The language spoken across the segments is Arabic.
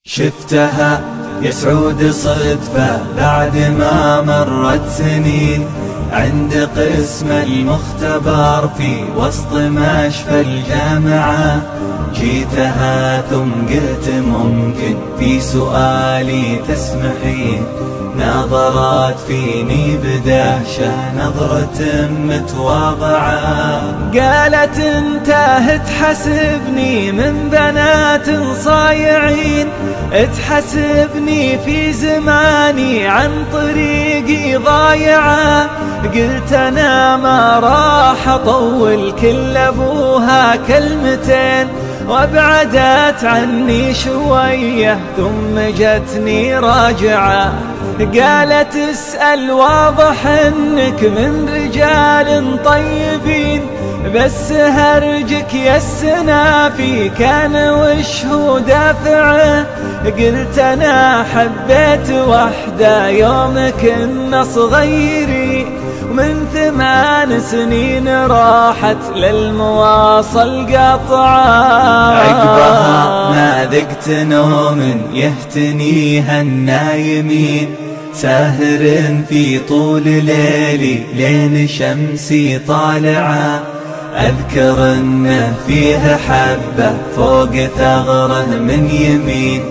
شفتها يا سعود صدفة بعد ما مرت سنين عند قسم المختبر في وسط مشفى الجامعة. جيتها ثم قلت ممكن في سؤالي تسمحين. نظرت فيني بدهشة نظرة متواضعة، قالت انت تحسبني من بنات صايعين، تحسبني في زماني عن طريقي ضايعة. قلت انا ما راح اطول كل ابوها كلمتين، وابعدت عني شوية ثم جتني راجعة. قالت اسأل واضح انك من رجال طيبين، بس هرجك يا السنافي كان وشه دافعه. قلت انا حبيت وحدة يوم كنا صغيرين، ومن 8 سنين راحت للمواصل قطعة. عقبها ما ذقت نوم يهتنيها النايمين، ساهر في طول ليلي لين شمسي طالعة. أذكر أنه فيه حبة فوق ثغره من يمين،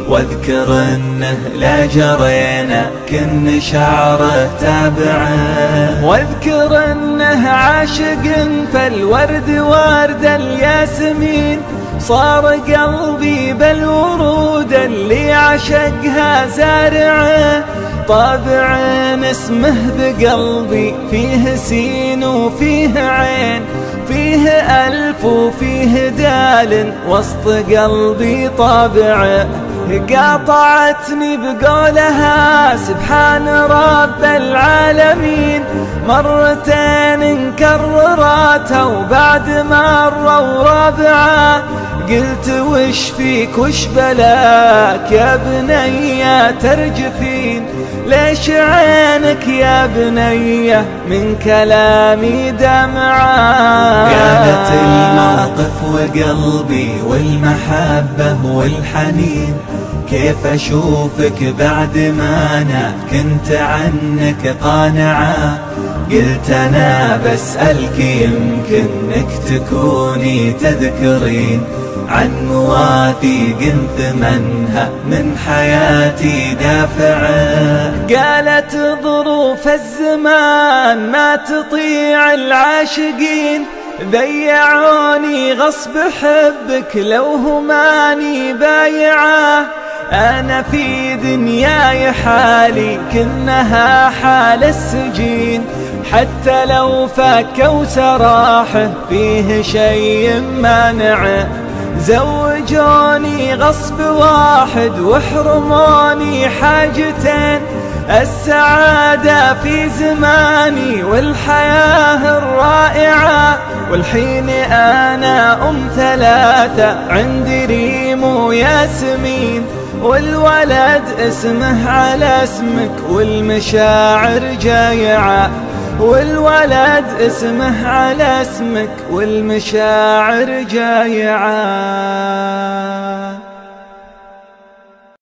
واذكر أنه لا جرينا كن شعره تابعه. واذكر أنه عاشق فالورد ورد الياسمين، صار قلبي بالورود اللي عشقها زارعه. طابع اسمه بقلبي فيه سين وفيه عين، فيه ألف وفيه دال وسط قلبي طابعه. قاطعتني بقولها سبحان رب العالمين، مرتين مكرراتها وبعد مرة ورابعة. قلت وش فيك وش بلاك يا بنية ترجفين، ليش عينك يا بنية من كلامي دمعة. قالت الموقف وقلبي والمحبة والحنين، كيف أشوفك بعد ما أنا كنت عنك قانعة. قلت أنا بسألك يمكنك تكوني تذكرين عن مواثيق ثمنها من حياتي دافعة. قالت ظروف الزمان ما تطيع العاشقين، ضيعوني غصب حبك لو هماني بايعة. أنا في دنياي حالي كنها حال السجين، حتى لو فكوا سراحه فيه شيء مانعه. زوجوني غصب واحد وحرموني حاجتين، السعادة في زماني والحياة الرائعة. والحين أنا 3 عندي ريم وياسمين، والولد اسمه على اسمك والمشاعر جايعة. والولد اسمه على اسمك والمشاعر جايعة.